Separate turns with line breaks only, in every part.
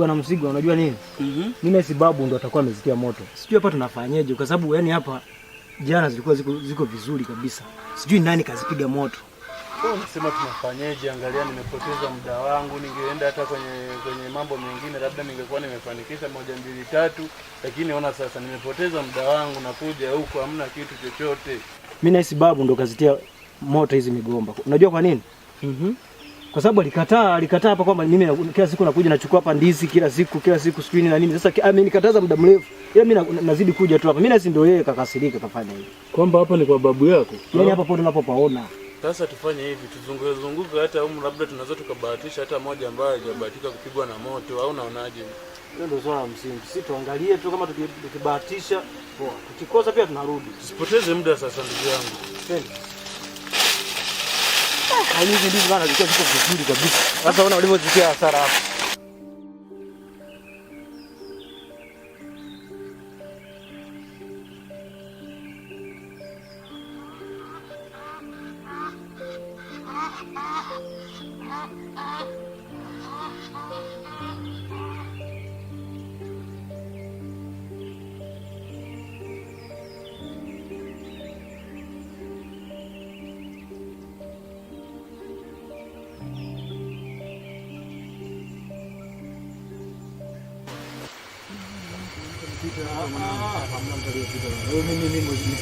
Bwana Mzigo, unajua nini? Mimi na sababu ndo atakuwa amezitia moto. Sijui hapa tunafanyaje kwa sababu yani hapa jana zilikuwa ziko vizuri kabisa. Sijui nani kazipiga moto.
Wewe unasema tunafanyaje? Angalia, nimepoteza muda wangu, ningeenda hata kwenye mambo mengine labda ningekuwa nimefanikisha 1 2 3, lakini ona sasa nimepoteza muda wangu na kuja huko hamna kitu chochote.
Mimi na sababu ndo kazitia moto hizi migomba. Unajua kwa nini? Kwa sababu alikataa hapa kwamba mimi kila siku nakuja nachukua hapa ndizi kila siku screen na nini. Sasa amenikataza muda mrefu. Ila mimi nazidi kuja tu hapa. Mimi nasi ndio yeye kakasirika kafanya hivi.
Kwamba hapa ni kwa babu yako.
Yaani hapa pote unapopaona.
Sasa tufanye hivi, tuzunguke hata huko, labda tunaweza tukabahatisha hata moja ambayo hajabahatika kupigwa na moto, au unaonaje?
Hiyo ndio swala msingi. Sisi tuangalie tu kama tukibahatisha, poa. Tukikosa pia tunarudi.
Usipoteze muda sasa ndugu yangu.
Hizi ndizo bana ziko vizuri kabisa. Sasa ona walivyozitia hasara hapa.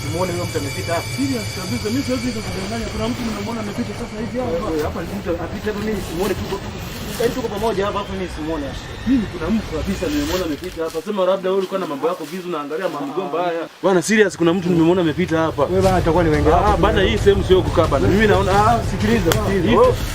Simuone huyo mtu amepita hapa.
Serious kabisa, mimi siwezi kukudanganya. Kuna mtu nimemwona amepita sasa hivi hapa.
Hapa ni mtu apita hapa, mimi simuone tu. Yaani tuko pamoja hapa, hapo mimi simuone.
Mimi kuna mtu kabisa nimemwona amepita hapa. Sema labda wewe ulikuwa na mambo yako vizu naangalia migomba haya. Bwana serious, kuna mtu nimemwona amepita hapa.
Wewe bwana atakuwa ni wengi hapa.
Bwana hii sehemu sio kukaa bwana. Mimi naona
sikiliza.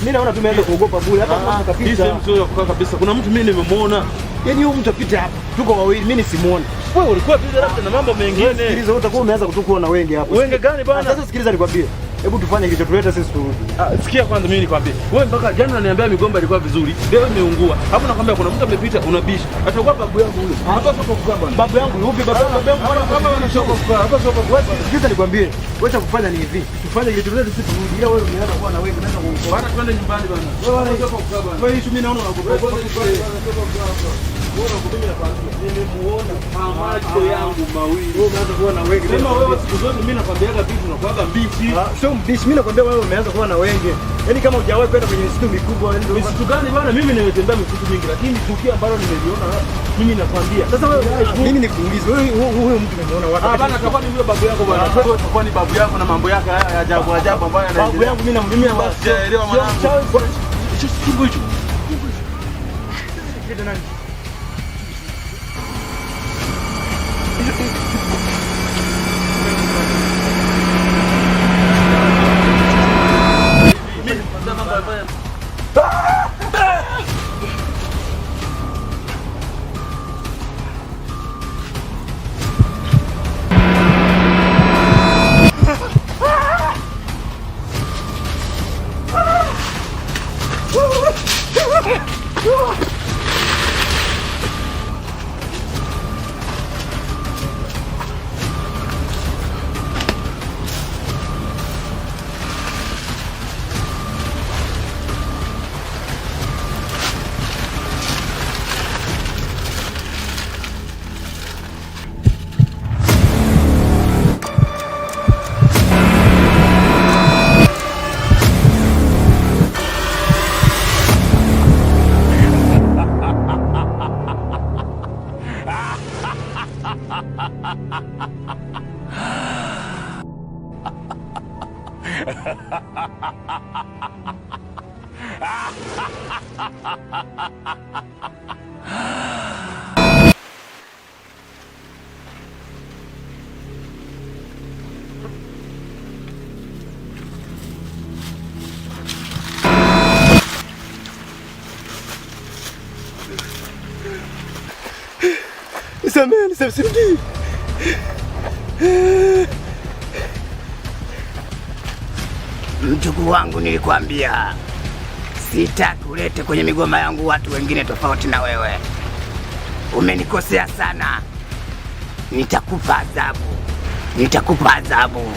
Mimi naona tumeanza kuogopa bure hapa kapita.
Hii sehemu sio kukaa kabisa. Kuna mtu mimi nimemwona.
Yaani huyu mtu apita hapa. Tuko wawili, mimi simuone.
Wewe ulikuwa busy labda na mambo mengine.
Sikiliza, wewe utakuwa umeanza kutukuona wengi hapa.
Wengi gani bwana?
Sasa sikiliza nikwambie. Hebu tufanye kilichotuleta sisi turudi.
Sikia kwanza mimi nikwambie. Wewe mpaka jana unaniambia migomba ilikuwa vizuri. Leo imeungua. Hapo nakwambia kuna mtu amepita unabisha. Atakuwa babu yangu huyo. Hapa sio kukaa bwana.
Babu yangu yupi? Babu yangu kama wanashoka kukaa. Hapa sio babu. Sikiliza nikwambie. Wewe kufanya ni hivi. Tufanye kilichotuleta sisi turudi. Ila wewe umeanza kuwa na wengi unaanza kuungua.
Bwana twende nyumbani bwana.
Wewe unashoka kukaa bwana. Wewe hicho mimi naona unakupa.
Bora kudumia hapa. Nimemuona macho yangu mawili.
Wewe umeanza kuwa na wengi.
Sema wewe siku zote mimi nakwambiaga vitu unakuwa mbichi.
Sio mbichi, mimi nakwambia wewe umeanza kuwa na wengi. Yaani kama hujawahi kwenda kwenye misitu mikubwa, ndio
misitu gani bwana? Mimi nimetembea misitu mingi, lakini tukio ambalo nimeliona hapa mimi nakwambia.
Sasa wewe mimi nikuulize, wewe huyo mtu umeona wapi?
Bwana atakuwa ni yule babu yako bwana. Wewe utakuwa ni babu yako na mambo yako haya ya ajabu ambayo yanaendelea.
Babu yangu mimi namdumia basi.
Sijaelewa mwanangu. Hicho kitu hicho.
Kitu nani? Nisamehe, nisamehe.
Mjukuu wangu, nilikwambia sitaki ulete kwenye migoma yangu watu wengine tofauti na wewe. Umenikosea sana, nitakupa adhabu, nitakupa adhabu.